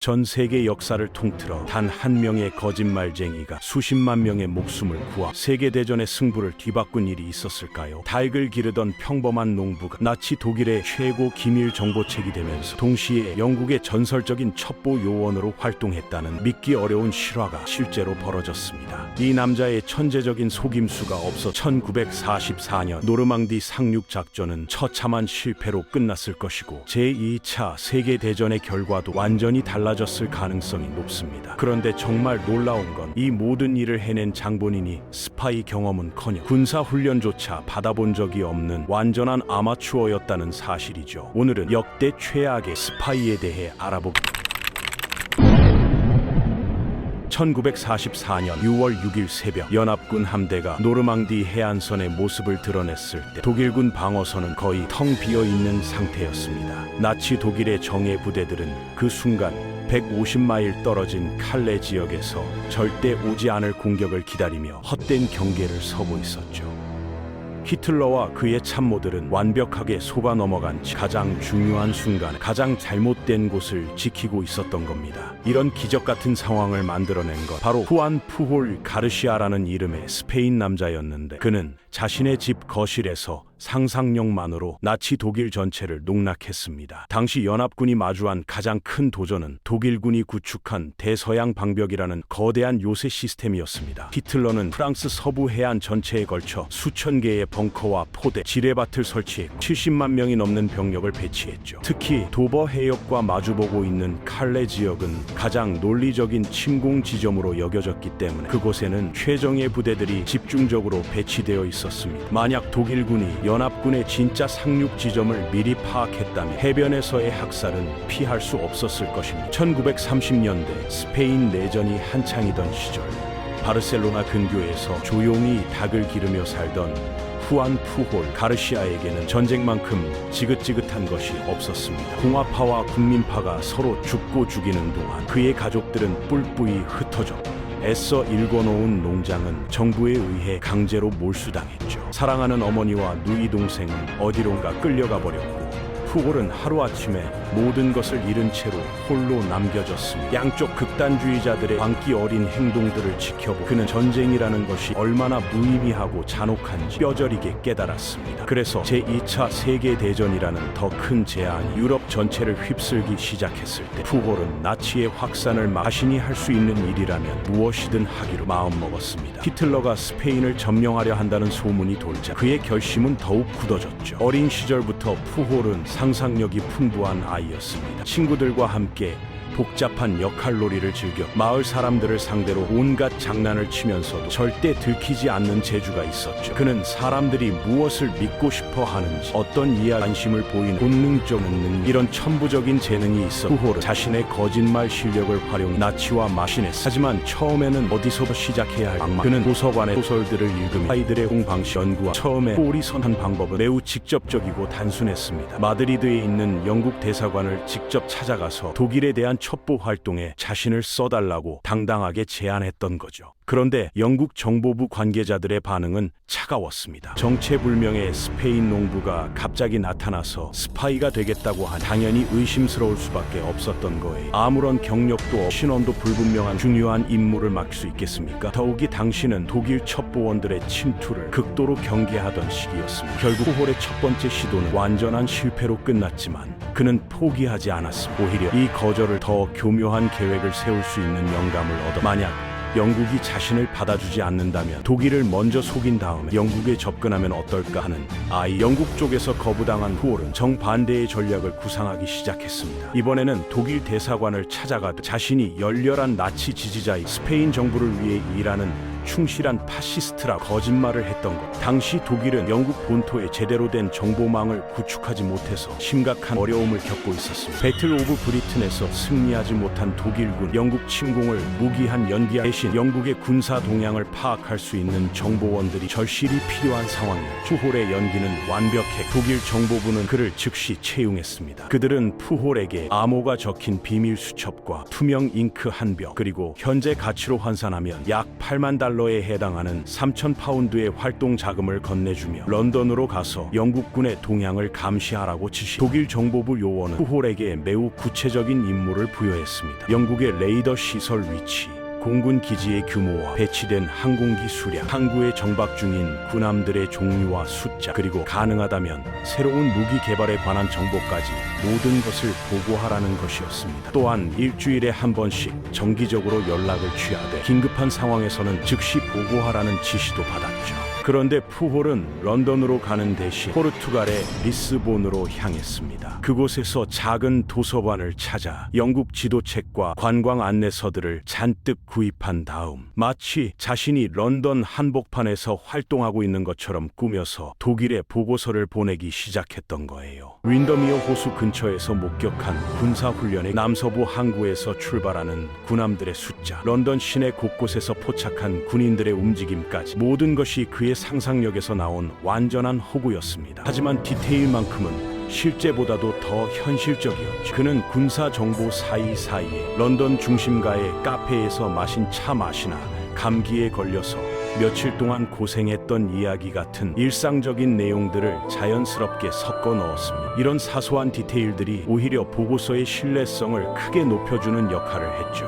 전 세계 역사를 통틀어 단 한 명의 거짓말쟁이가 수십만 명의 목숨을 구하 세계대전의 승부를 뒤바꾼 일이 있었을까요? 닭을 기르던 평범한 농부가 나치 독일의 최고 기밀 정보책이 되면서 동시에 영국의 전설적인 첩보 요원으로 활동했다는 믿기 어려운 실화가 실제로 벌어졌습니다. 이 남자의 천재적인 속임수가 없어 1944년 노르망디 상륙 작전은 처참한 실패로 끝났을 것이고 제2차 세계대전의 결과도 완전히 달라졌을 가능성이 높습니다. 그런데 정말 놀라운 건 이 모든 일을 해낸 장본인이 스파이 경험은커녕 군사훈련조차 받아본 적이 없는 완전한 아마추어였다는 사실이죠. 오늘은 역대 최악의 스파이에 대해 알아보겠습니다. 1944년 6월 6일 새벽 연합군 함대가 노르망디 해안선의 모습을 드러냈을 때 독일군 방어선은 거의 텅 비어있는 상태였습니다. 나치 독일의 정예 부대들은 그 순간 150마일 떨어진 칼레 지역에서 절대 오지 않을 공격을 기다리며 헛된 경계를 서고 있었죠. 히틀러와 그의 참모들은 완벽하게 속아 넘어간 채 가장 중요한 순간, 가장 잘못된 곳을 지키고 있었던 겁니다. 이런 기적 같은 상황을 만들어낸 것 바로 후안 푸홀 가르시아라는 이름의 스페인 남자였는데 그는 자신의 집 거실에서 상상력만으로 나치 독일 전체를 농락했습니다. 당시 연합군이 마주한 가장 큰 도전은 독일군이 구축한 대서양 방벽이라는 거대한 요새 시스템이었습니다. 히틀러는 프랑스 서부 해안 전체에 걸쳐 수천 개의 벙커와 포대, 지뢰밭을 설치했고 70만 명이 넘는 병력을 배치했죠. 특히 도버 해역과 마주보고 있는 칼레 지역은 가장 논리적인 침공 지점으로 여겨졌기 때문에 그곳에는 최정예 부대들이 집중적으로 배치되어 있었습니다. 만약 독일군이 연합군의 진짜 상륙 지점을 미리 파악했다면 해변에서의 학살은 피할 수 없었을 것입니다. 1930년대 스페인 내전이 한창이던 시절 바르셀로나 근교에서 조용히 닭을 기르며 살던 후안 푸홀 가르시아에게는 전쟁만큼 지긋지긋한 것이 없었습니다. 공화파와 국민파가 서로 죽고 죽이는 동안 그의 가족들은 뿔뿔이 흩어졌고 애써 일궈놓은 농장은 정부에 의해 강제로 몰수당했죠. 사랑하는 어머니와 누이 동생은 어디론가 끌려가 버렸고 푸홀은 하루아침에 모든 것을 잃은 채로 홀로 남겨졌습니다. 양쪽 극단주의자들의 광기 어린 행동들을 지켜보고 그는 전쟁이라는 것이 얼마나 무의미하고 잔혹한지 뼈저리게 깨달았습니다. 그래서 제2차 세계대전이라는 더 큰 재앙이 유럽 전체를 휩쓸기 시작했을 때 푸홀은 나치의 확산을 자신이 할 수 있는 일이라면 무엇이든 하기로 마음먹었습니다. 히틀러가 스페인을 점령하려 한다는 소문이 돌자 그의 결심은 더욱 굳어졌죠. 어린 시절부터 푸홀은 상상력이 풍부한 아이였습니다. 친구들과 함께 복잡한 역할놀이를 즐겨 마을 사람들을 상대로 온갖 장난을 치면서도 절대 들키지 않는 재주가 있었죠. 그는 사람들이 무엇을 믿고 싶어 하는지 어떤 이해 관심을 보이는 본능적인 능력, 이런 천부적인 재능이 있어 푸홀은 자신의 거짓말 실력을 활용해 나치와 마신했습니다. 하지만 처음에는 어디서부터 시작해야 할 막막. 그는 도서관의 소설들을 읽으며 아이들의 공방식 연구와 처음에 푸홀이 선한 방법은 매우 직접적이고 단순했습니다. 마드리드에 있는 영국 대사관을 직접 찾아가서 독일에 대한 첩보 활동에 자신을 써달라고 당당하게 제안했던 거죠. 그런데 영국 정보부 관계자들의 반응은 차가웠습니다. 정체불명의 스페인 농부가 갑자기 나타나서 스파이가 되겠다고 하니 당연히 의심스러울 수밖에 없었던 거예요. 아무런 경력도 없이 신원도 불분명한 중요한 임무를 맡을 수 있겠습니까? 더욱이 당시는 독일 첩보원들의 침투를 극도로 경계하던 시기였습니다. 결국 푸홀의 첫 번째 시도는 완전한 실패로 끝났지만 그는 포기하지 않았습니다. 오히려 이 거절을 더 교묘한 계획을 세울 수 있는 영감을 얻어 만약 영국이 자신을 받아주지 않는다면 독일을 먼저 속인 다음에 영국에 접근하면 어떨까 하는 영국 쪽에서 거부당한 푸홀은 정반대의 전략을 구상하기 시작했습니다. 이번에는 독일 대사관을 찾아가듯 자신이 열렬한 나치 지지자인 스페인 정부를 위해 일하는 충실한 파시스트라 거짓말을 했던 것. 당시 독일은 영국 본토에 제대로 된 정보망을 구축하지 못해서 심각한 어려움을 겪고 있었습니다. 배틀 오브 브리튼에서 승리하지 못한 독일군 영국 침공을 무기한 연기한 대신 영국의 군사 동향을 파악할 수 있는 정보원들이 절실히 필요한 상황이었죠. 푸홀의 연기는 완벽해 독일 정보부는 그를 즉시 채용했습니다. 그들은 푸홀에게 암호가 적힌 비밀 수첩과 투명 잉크 한 병 그리고 현재 가치로 환산하면 약 $8만 달러에 해당하는 3,000파운드의 활동 자금을 건네주며 런던으로 가서 영국군의 동향을 감시하라고 지시. 독일 정보부 요원은 푸홀에게 매우 구체적인 임무를 부여했습니다. 영국의 레이더 시설 위치, 공군 기지의 규모와 배치된 항공기 수량, 항구에 정박 중인 군함들의 종류와 숫자, 그리고 가능하다면 새로운 무기 개발에 관한 정보까지 모든 것을 보고하라는 것이었습니다. 또한 일주일에 한 번씩 정기적으로 연락을 취하되 긴급한 상황에서는 즉시 보고하라는 지시도 받았죠. 그런데 푸홀은 런던으로 가는 대신 포르투갈의 리스본으로 향했습니다. 그곳에서 작은 도서관을 찾아 영국 지도책과 관광 안내서들을 잔뜩 구입한 다음 마치 자신이 런던 한복판에서 활동하고 있는 것처럼 꾸며서 독일에 보고서를 보내기 시작했던 거예요. 윈더미어 호수 근처에서 목격한 군사훈련의 남서부 항구에서 출발하는 군함들의 숫자, 런던 시내 곳곳에서 포착한 군인들의 움직임까지 모든 것이 그의 상상력에서 나온 완전한 호구였습니다. 하지만 디테일만큼은 실제보다도 더 현실적이었죠. 그는 군사 정보 사이사이에 런던 중심가의 카페에서 마신 차 맛이나 감기에 걸려서 며칠 동안 고생했던 이야기 같은 일상적인 내용들을 자연스럽게 섞어 넣었습니다. 이런 사소한 디테일들이 오히려 보고서의 신뢰성을 크게 높여주는 역할을 했죠.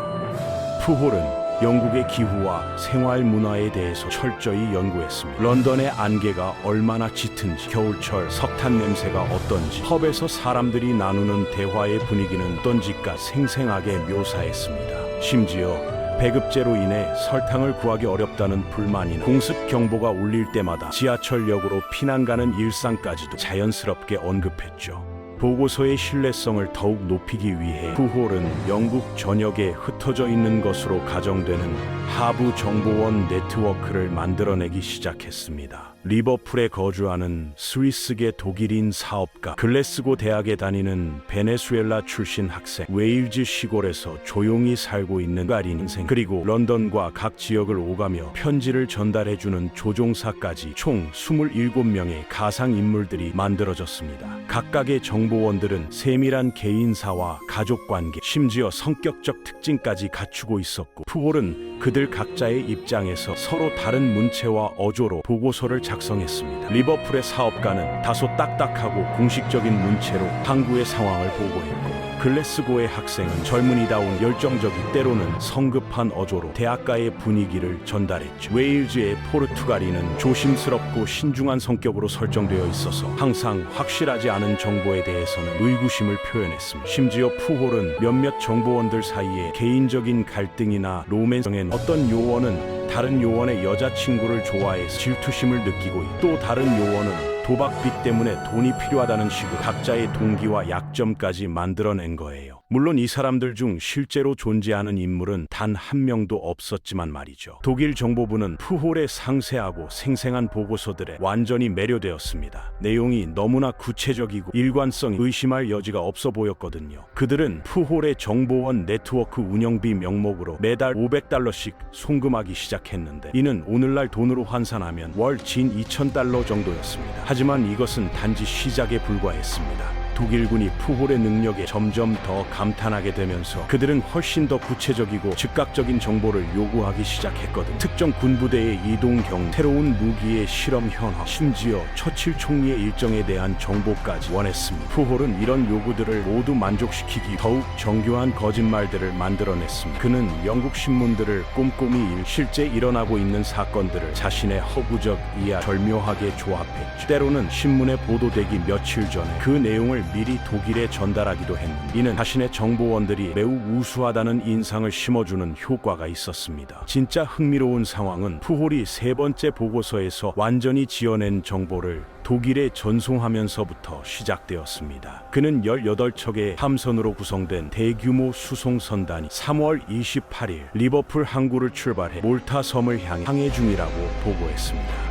푸홀은 영국의 기후와 생활 문화에 대해서 철저히 연구했습니다. 런던의 안개가 얼마나 짙은지, 겨울철 석탄 냄새가 어떤지, 펍에서 사람들이 나누는 대화의 분위기는 어떤지까지 생생하게 묘사했습니다. 심지어 배급제로 인해 설탕을 구하기 어렵다는 불만이나 공습 경보가 울릴 때마다 지하철역으로 피난 가는 일상까지도 자연스럽게 언급했죠. 보고서의 신뢰성을 더욱 높이기 위해 푸홀은 영국 전역에 흩어져 있는 것으로 가정되는 하부 정보원 네트워크를 만들어내기 시작했습니다. 리버풀에 거주하는 스위스계 독일인 사업가, 글래스고 대학에 다니는 베네수엘라 출신 학생, 웨일즈 시골에서 조용히 살고 있는 가린 인생, 그리고 런던과 각 지역을 오가며 편지를 전달해주는 조종사까지 총 27명의 가상인물들이 만들어졌습니다. 각각의 정보원들은 세밀한 개인사와 가족관계, 심지어 성격적 특징까지 갖추고 있었고, 푸홀은 그들 각자의 입장에서 서로 다른 문체와 어조로 보고서를 작성했습니다. 리버풀의 사업가는 다소 딱딱하고 공식적인 문체로 항구의 상황을 보고했고, 글래스고의 학생은 젊은이다운 열정적이 때로는 성급한 어조로 대학가의 분위기를 전달했죠. 웨일즈의 포르투갈인은 조심스럽고 신중한 성격으로 설정되어 있어서 항상 확실하지 않은 정보에 대해서는 의구심을 표현했습니다. 심지어 푸홀은 몇몇 정보원들 사이에 개인적인 갈등이나 로맨스엔 어떤 요원은 다른 요원의 여자친구를 좋아해서 질투심을 느끼고 있고, 또 다른 요원은 도박빚 때문에 돈이 필요하다는 식으로 각자의 동기와 약점까지 만들어낸 거예요. 물론 이 사람들 중 실제로 존재하는 인물은 단 한 명도 없었지만 말이죠. 독일 정보부는 푸홀의 상세하고 생생한 보고서들에 완전히 매료되었습니다. 내용이 너무나 구체적이고 일관성이 의심할 여지가 없어 보였거든요. 그들은 푸홀의 정보원 네트워크 운영비 명목으로 매달 $500씩 송금하기 시작했는데, 이는 오늘날 돈으로 환산하면 월 진 $2,000 정도였습니다. 하지만 이것은 단지 시작에 불과했습니다. 독일군이 푸홀의 능력에 점점 더 감탄하게 되면서 그들은 훨씬 더 구체적이고 즉각적인 정보를 요구하기 시작했거든. 특정 군부대의 이동 경로, 새로운 무기의 실험 현황, 심지어 처칠 총리의 일정에 대한 정보까지 원했습니다. 푸홀은 이런 요구들을 모두 만족시키기 더욱 정교한 거짓말들을 만들어냈습니다. 그는 영국 신문들을 꼼꼼히 실제 일어나고 있는 사건들을 자신의 허구적 이야 절묘하게 조합했죠. 때로는 신문에 보도되기 며칠 전에 그 내용을 미리 독일에 전달하기도 했는데, 이는 자신의 정보원들이 매우 우수하다는 인상을 심어주는 효과가 있었습니다. 진짜 흥미로운 상황은 푸홀이 세 번째 보고서에서 완전히 지어낸 정보를 독일에 전송하면서부터 시작되었습니다. 그는 18척의 함선으로 구성된 대규모 수송선단이 3월 28일 리버풀 항구를 출발해 몰타 섬을 향해 항해 중이라고 보고했습니다.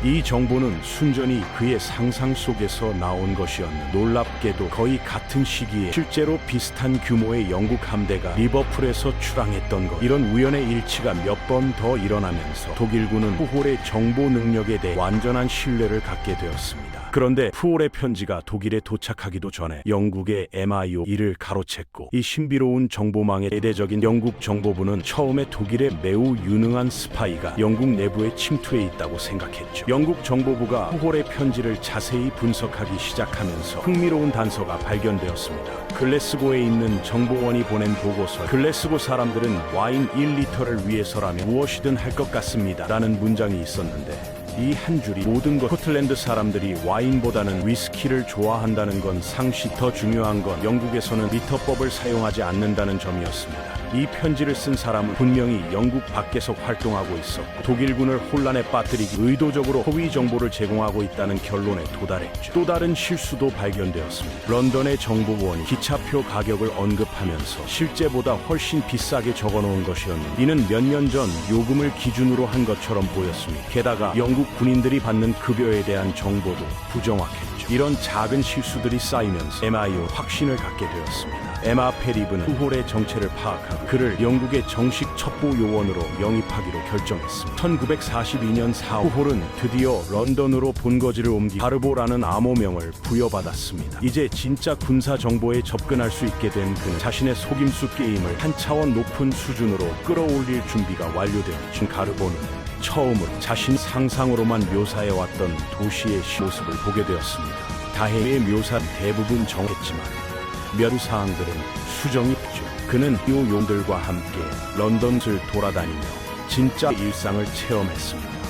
이 정보는 순전히 그의 상상 속에서 나온 것이었는데, 놀랍게도 거의 같은 시기에 실제로 비슷한 규모의 영국 함대가 리버풀에서 출항했던 것, 이런 우연의 일치가 몇 번 더 일어나면서 독일군은 푸홀의 정보 능력에 대해 완전한 신뢰를 갖게 되었습니다. 그런데 푸올의 편지가 독일에 도착하기도 전에 영국의 MIO 이를 가로챘고, 이 신비로운 정보망의 대대적인 영국 정보부는 처음에 독일의 매우 유능한 스파이가 영국 내부에 침투해 있다고 생각했죠. 영국 정보부가 푸올의 편지를 자세히 분석하기 시작하면서 흥미로운 단서가 발견되었습니다. 글래스고에 있는 정보원이 보낸 보고서, 글래스고 사람들은 와인 1리터를 위해서라면 무엇이든 할 것 같습니다 라는 문장이 있었는데, 이 한 줄이 모든 것, 스코틀랜드 사람들이 와인보다는 위스키를 좋아한다는 건 상식, 더 중요한 건 영국에서는 리터법을 사용하지 않는다는 점이었습니다. 이 편지를 쓴 사람은 분명히 영국 밖에서 활동하고 있었고, 독일군을 혼란에 빠뜨리기 의도적으로 허위 정보를 제공하고 있다는 결론에 도달했죠. 또 다른 실수도 발견되었습니다. 런던의 정보원이 기차표 가격을 언급하면서 실제보다 훨씬 비싸게 적어놓은 것이었는데, 이는 몇 년 전 요금을 기준으로 한 것처럼 보였습니다. 게다가 영국 군인들이 받는 급여에 대한 정보도 부정확했죠. 이런 작은 실수들이 쌓이면서 MIO 확신을 갖게 되었습니다. 에마 페리브는 푸올의 정체를 파악하고 그를 영국의 정식 첩보 요원으로 영입하기로 결정했습니다. 1942년 4월, 푸올은 드디어 런던으로 본거지를 옮기 가르보라는 암호명을 부여받았습니다. 이제 진짜 군사 정보에 접근할 수 있게 된 그는 자신의 속임수 게임을 한 차원 높은 수준으로 끌어올릴 준비가 완료되었죠. 가르보는 처음으로 자신 상상으로만 묘사해왔던 도시의 모습을 보게 되었습니다. 다행히 묘사는 대부분 정했지만 몇 사항들은 수정이 됐죠. 그는 이 용들과 함께 런던을 돌아다니며 진짜 일상을 체험했습니다.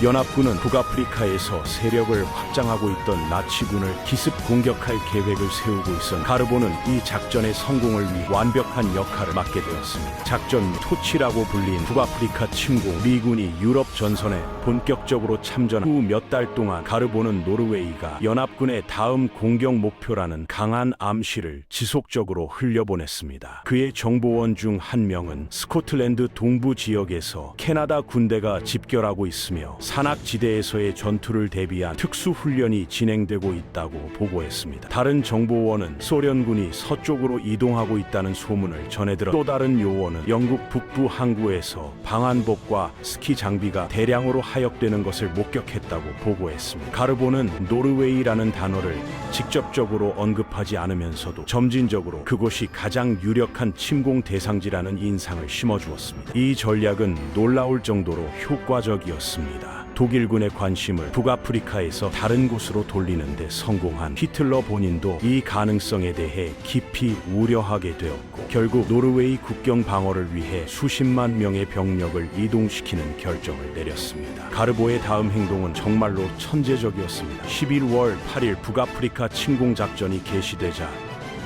연합군은 북아프리카에서 세력을 확장하고 있던 나치군을 기습 공격할 계획을 세우고 있었는데, 가르보는 이 작전의 성공을 위해 완벽한 역할을 맡게 되었습니다. 작전 토치라고 불린 북아프리카 침공, 미군이 유럽 전선에 본격적으로 참전 후 몇 달 동안 가르보는 노르웨이가 연합군의 다음 공격 목표라는 강한 암시를 지속적으로 흘려보냈습니다. 그의 정보원 중 한 명은 스코틀랜드 동부 지역에서 캐나다 군대가 집결하고 있으며 산악지대에서의 전투를 대비한 특수훈련이 진행되고 있다고 보고했습니다. 다른 정보원은 소련군이 서쪽으로 이동하고 있다는 소문을 전해들었고, 또 다른 요원은 영국 북부 항구에서 방한복과 스키 장비가 대량으로 하역되는 것을 목격했다고 보고했습니다. 가르보는 노르웨이라는 단어를 직접적으로 언급하지 않으면서도 점진적으로 그곳이 가장 유력한 침공 대상지라는 인상을 심어주었습니다. 이 전략은 놀라울 정도로 효과적이었습니다. 독일군의 관심을 북아프리카에서 다른 곳으로 돌리는 데 성공한 히틀러 본인도 이 가능성에 대해 깊이 우려하게 되었고, 결국 노르웨이 국경 방어를 위해 수십만 명의 병력을 이동시키는 결정을 내렸습니다. 가르보의 다음 행동은 정말로 천재적이었습니다. 11월 8일 북아프리카 침공 작전이 개시되자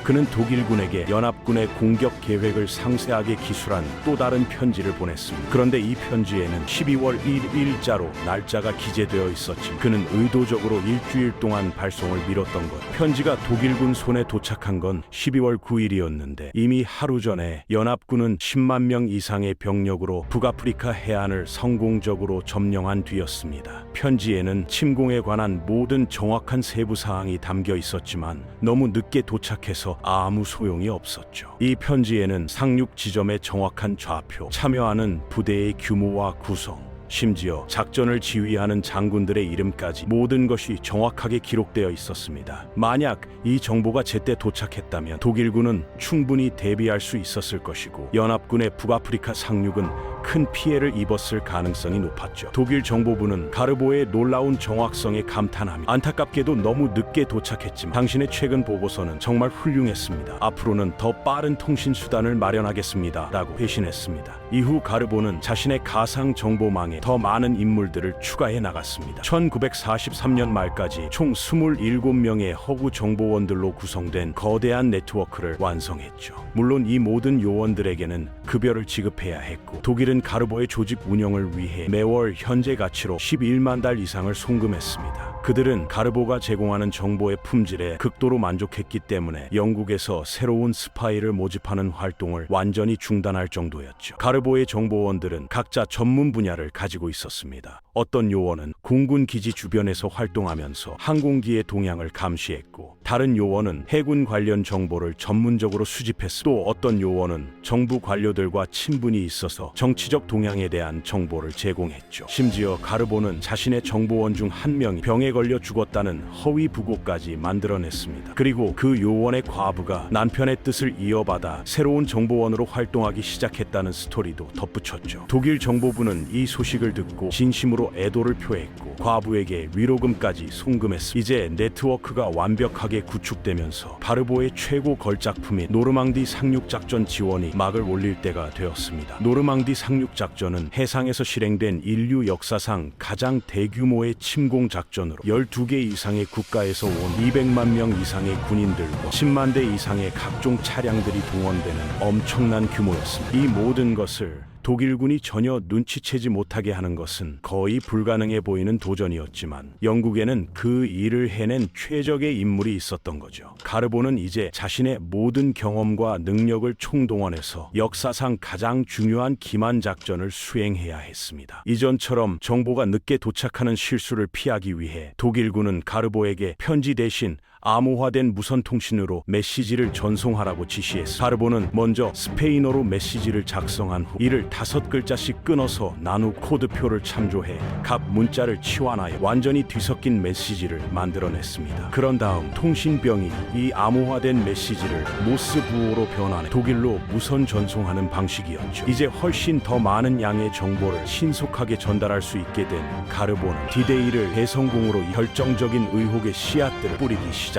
그는 독일군에게 연합군의 공격 계획을 상세하게 기술한 또 다른 편지를 보냈습니다. 그런데 이 편지에는 12월 1일자로 날짜가 기재되어 있었지만 그는 의도적으로 일주일 동안 발송을 미뤘던 것. 편지가 독일군 손에 도착한 건 12월 9일이었는데 이미 하루 전에 연합군은 10만 명 이상의 병력으로 북아프리카 해안을 성공적으로 점령한 뒤였습니다. 편지에는 침공에 관한 모든 정확한 세부 사항이 담겨 있었지만 너무 늦게 도착해서 아무 소용이 없었죠. 이 편지에는 상륙 지점의 정확한 좌표, 참여하는 부대의 규모와 구성, 심지어 작전을 지휘하는 장군들의 이름까지 모든 것이 정확하게 기록되어 있었습니다. 만약 이 정보가 제때 도착했다면 독일군은 충분히 대비할 수 있었을 것이고 연합군의 북아프리카 상륙은 큰 피해를 입었을 가능성이 높았죠. 독일 정보부는 가르보의 놀라운 정확성에 감탄하며, 안타깝게도 너무 늦게 도착했지만 당신의 최근 보고서는 정말 훌륭했습니다. 앞으로는 더 빠른 통신 수단을 마련하겠습니다 라고 회신했습니다. 이후 가르보는 자신의 가상 정보망에 더 많은 인물들을 추가해 나갔습니다. 1943년 말까지 총 27명의 허구 정보원들로 구성된 거대한 네트워크를 완성했죠. 물론 이 모든 요원들에게는 급여를 지급해야 했고, 독일은 가르보의 조직 운영을 위해 매월 현재 가치로 11만 달 이상을 송금했습니다. 그들은 가르보가 제공하는 정보의 품질에 극도로 만족했기 때문에 영국에서 새로운 스파이를 모집하는 활동을 완전히 중단할 정도였죠. 가르보의 정보원들은 각자 전문 분야를 가지고 있었습니다. 어떤 요원은 공군 기지 주변에서 활동하면서 항공기의 동향을 감시했고, 다른 요원은 해군 관련 정보를 전문적으로 수집했습니다. 또 어떤 요원은 정부 관료들과 친분이 있어서 정치적 동향에 대한 정보를 제공했죠. 심지어 가르보는 자신의 정보원 중 한 명이 병에 걸려 죽었다는 허위 부고까지 만들어냈습니다. 그리고 그 요원의 과부가 남편의 뜻을 이어받아 새로운 정보원으로 활동하기 시작했다는 스토리도 덧붙였죠. 독일 정보부는 이 소식을 듣고 진심으로 애도를 표했고 과부에게 위로금까지 송금했습니다. 이제 네트워크가 완벽하게 구축되면서 바르보의 최고 걸작품인 노르망디 상륙작전 지원이 막을 올릴 때가 되었습니다. 노르망디 상륙작전은 해상에서 실행된 인류 역사상 가장 대규모의 침공 작전으로 12개 이상의 국가에서 온 200만 명 이상의 군인들과 10만 대 이상의 각종 차량들이 동원되는 엄청난 규모였습니다. 이 모든 것을 독일군이 전혀 눈치채지 못하게 하는 것은 거의 불가능해 보이는 도전이었지만 영국에는 그 일을 해낸 최적의 인물이 있었던 거죠. 가르보는 이제 자신의 모든 경험과 능력을 총동원해서 역사상 가장 중요한 기만 작전을 수행해야 했습니다. 이전처럼 정보가 늦게 도착하는 실수를 피하기 위해 독일군은 가르보에게 편지 대신 암호화된 무선 통신으로 메시지를 전송하라고 지시했습니다. 가르보는 먼저 스페인어로 메시지를 작성한 후 이를 5글자씩 끊어서 나누 코드표를 참조해 각 문자를 치환하여 완전히 뒤섞인 메시지를 만들어냈습니다. 그런 다음 통신병이 이 암호화된 메시지를 모스 부호로 변환해 독일로 무선 전송하는 방식이었죠. 이제 훨씬 더 많은 양의 정보를 신속하게 전달할 수 있게 된 가르보는 디데이를 대성공으로 결정적인 의혹의 씨앗들을 뿌리기 시작했습니다.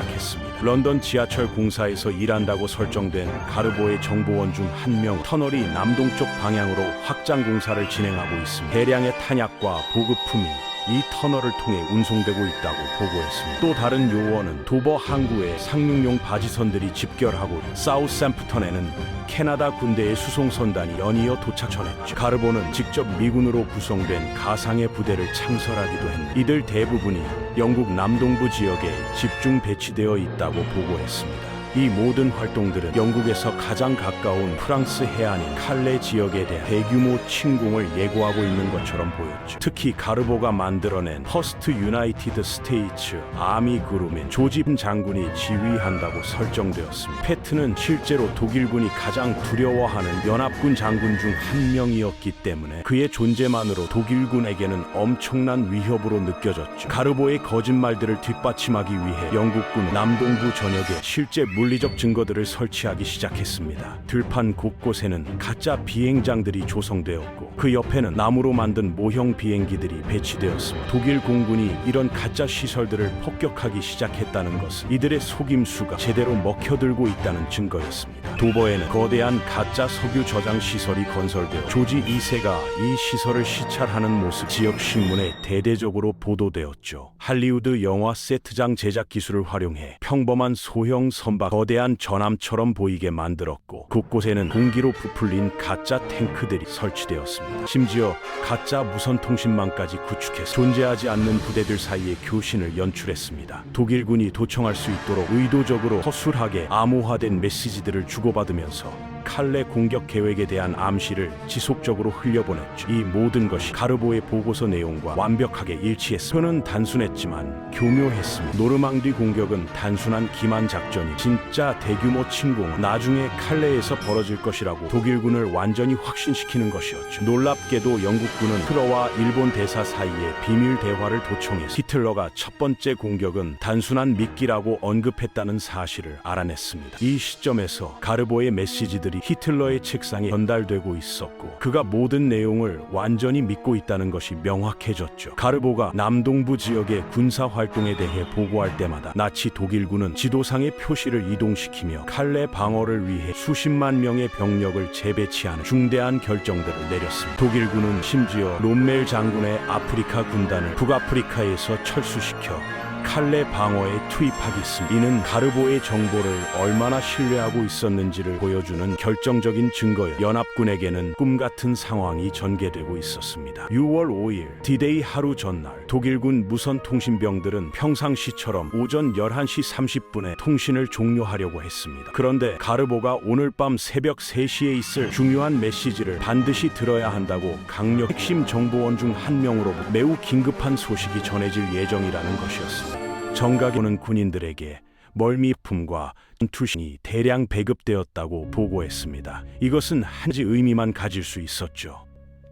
런던 지하철 공사에서 일한다고 설정된 가르보의 정보원 중 한 명 터널이 남동쪽 방향으로 확장 공사를 진행하고 있습니다. 대량의 탄약과 보급품이 이 터널을 통해 운송되고 있다고 보고했습니다. 또 다른 요원은 도버 항구에 상륙용 바지선들이 집결하고 사우샘프턴에는 캐나다 군대의 수송선단이 연이어 도착 전했죠. 가르보는 직접 미군으로 구성된 가상의 부대를 창설하기도 했는데 이들 대부분이 영국 남동부 지역에 집중 배치되어 있다고 보고했습니다. 이 모든 활동들은 영국에서 가장 가까운 프랑스 해안인 칼레 지역에 대한 대규모 침공을 예고하고 있는 것처럼 보였죠. 특히 가르보가 만들어낸 퍼스트 유나이티드 스테이츠 아미 그룹인 조지 장군이 지휘한다고 설정되었습니다. 패트는 실제로 독일군이 가장 두려워하는 연합군 장군 중 한 명이었기 때문에 그의 존재만으로 독일군에게는 엄청난 위협으로 느껴졌죠. 가르보의 거짓말들을 뒷받침하기 위해 영국군 남동부 전역에 실제 물리적 증거들을 설치하기 시작했습니다. 들판 곳곳에는 가짜 비행장들이 조성되었고 그 옆에는 나무로 만든 모형 비행기들이 배치되었습니다. 독일 공군이 이런 가짜 시설들을 폭격하기 시작했다는 것은 이들의 속임수가 제대로 먹혀들고 있다는 증거였습니다. 도버에는 거대한 가짜 석유 저장 시설이 건설되어 조지 2세가 이 시설을 시찰하는 모습 지역 신문에 대대적으로 보도되었죠. 할리우드 영화 세트장 제작 기술을 활용해 평범한 소형 선박 거대한 전함처럼 보이게 만들었고 곳곳에는 공기로 부풀린 가짜 탱크들이 설치되었습니다. 심지어 가짜 무선 통신망까지 구축해서 존재하지 않는 부대들 사이의 교신을 연출했습니다. 독일군이 도청할 수 있도록 의도적으로 허술하게 암호화된 메시지들을 주고받으면서 칼레 공격 계획에 대한 암시를 지속적으로 흘려보냈죠. 이 모든 것이 가르보의 보고서 내용과 완벽하게 일치했습니다. 표는 단순했지만 교묘했습니다. 노르망디 공격은 단순한 기만 작전이 진짜 대규모 침공은 나중에 칼레에서 벌어질 것이라고 독일군을 완전히 확신시키는 것이었죠. 놀랍게도 영국군은 히틀러와 일본 대사 사이에 비밀 대화를 도청해서 히틀러가 첫 번째 공격은 단순한 미끼라고 언급했다는 사실을 알아냈습니다. 이 시점에서 가르보의 메시지들이 히틀러의 책상에 전달되고 있었고 그가 모든 내용을 완전히 믿고 있다는 것이 명확해졌죠. 가르보가 남동부 지역의 군사 활동에 대해 보고할 때마다 나치 독일군은 지도상의 표시를 이동시키며 칼레 방어를 위해 수십만 명의 병력을 재배치하는 중대한 결정들을 내렸습니다. 독일군은 심지어 롬멜 장군의 아프리카 군단을 북아프리카에서 철수시켜 칼레 방어에 투입하기 있습니다. 이는 가르보의 정보를 얼마나 신뢰하고 있었는지를 보여주는 결정적인 증거여 연합군에게는 꿈같은 상황이 전개되고 있었습니다. 6월 5일 디데이 하루 전날 독일군 무선 통신병들은 평상시처럼 오전 11시 30분에 통신을 종료하려고 했습니다. 그런데 가르보가 오늘 밤 새벽 3시에 있을 중요한 메시지를 반드시 들어야 한다고 강력 핵심 정보원 중 한 명으로부터 매우 긴급한 소식이 전해질 예정이라는 것이었습니다. 정각에 오는 군인들에게 멀미품과 전투신이 대량 배급되었다고 보고했습니다. 이것은 한 가지 의미만 가질 수 있었죠.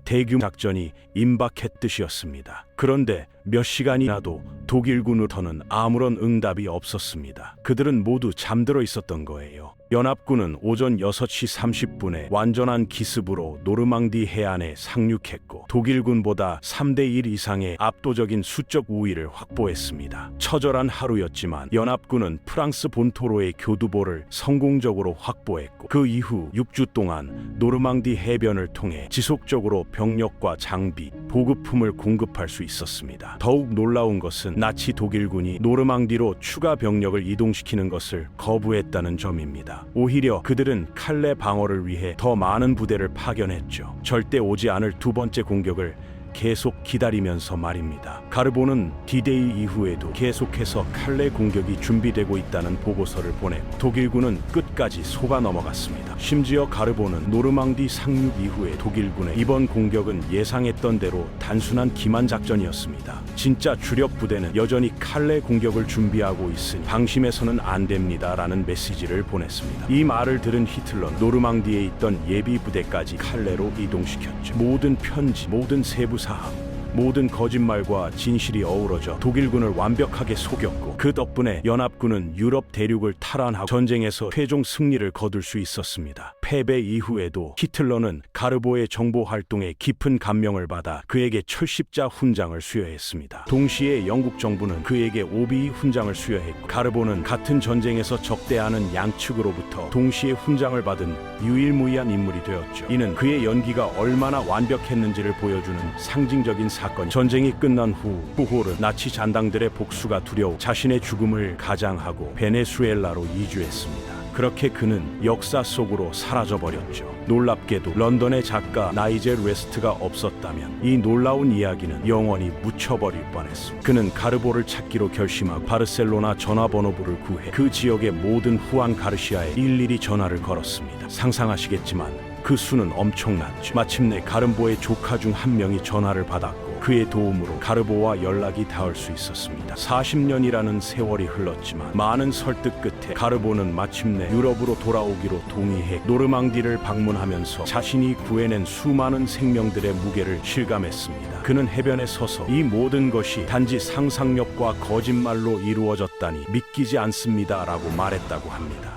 대규모 작전이 임박했 뜻이었습니다. 그런데 몇 시간이나도 독일군으로는 아무런 응답이 없었습니다. 그들은 모두 잠들어 있었던 거예요. 연합군은 오전 6시 30분에 완전한 기습으로 노르망디 해안에 상륙했고 독일군보다 3대1 이상의 압도적인 수적 우위를 확보했습니다. 처절한 하루였지만 연합군은 프랑스 본토로의 교두보를 성공적으로 확보했고 그 이후 6주 동안 노르망디 해변을 통해 지속적으로 병력과 장비, 보급품을 공급할 수 있었습니다. 더욱 놀라운 것은 나치 독일군이 노르망디로 추가 병력을 이동시키는 것을 거부했다는 점입니다. 오히려 그들은 칼레 방어를 위해 더 많은 부대를 파견했죠. 절대 오지 않을 두 번째 공격을 계속 기다리면서 말입니다. 가르보는 디데이 이후에도 계속해서 칼레 공격이 준비되고 있다는 보고서를 보내고 독일군은 끝까지 속아 넘어갔습니다. 심지어 가르보는 노르망디 상륙 이후에 독일군의 이번 공격은 예상했던 대로 단순한 기만 작전이었습니다. 진짜 주력 부대는 여전히 칼레 공격을 준비하고 있으니 방심해서는 안 됩니다라는 메시지를 보냈습니다. 이 말을 들은 히틀러는 노르망디에 있던 예비 부대까지 칼레로 이동시켰죠. 모든 편지, 모든 세부 사항, 모든 거짓말과 진실이 어우러져 독일군을 완벽하게 속였고 그 덕분에 연합군은 유럽 대륙을 탈환하고 전쟁에서 최종 승리를 거둘 수 있었습니다. 패배 이후에도 히틀러는 가르보의 정보 활동에 깊은 감명을 받아 그에게 철십자 훈장을 수여했습니다. 동시에 영국 정부는 그에게 오비이 훈장을 수여했고 가르보는 같은 전쟁에서 적대하는 양측으로부터 동시에 훈장을 받은 유일무이한 인물이 되었죠. 이는 그의 연기가 얼마나 완벽했는지를 보여주는 상징적인 사건. 전쟁이 끝난 후 후호르 나치 잔당들의 복수가 두려워 자신의 죽음을 가장하고 베네수엘라로 이주했습니다. 그렇게 그는 역사 속으로 사라져버렸죠. 놀랍게도 런던의 작가 나이젤 웨스트가 없었다면 이 놀라운 이야기는 영원히 묻혀버릴 뻔했습니다. 그는 가르보를 찾기로 결심하고 바르셀로나 전화번호부를 구해 그 지역의 모든 후안 가르시아에 일일이 전화를 걸었습니다. 상상하시겠지만 그 수는 엄청났죠. 마침내 가르보의 조카 중 한 명이 전화를 받았고 그의 도움으로 가르보와 연락이 닿을 수 있었습니다. 40년이라는 세월이 흘렀지만 많은 설득 끝에 가르보는 마침내 유럽으로 돌아오기로 동의해 노르망디를 방문하면서 자신이 구해낸 수많은 생명들의 무게를 실감했습니다. 그는 해변에 서서 이 모든 것이 단지 상상력과 거짓말로 이루어졌다니 믿기지 않습니다라고 말했다고 합니다.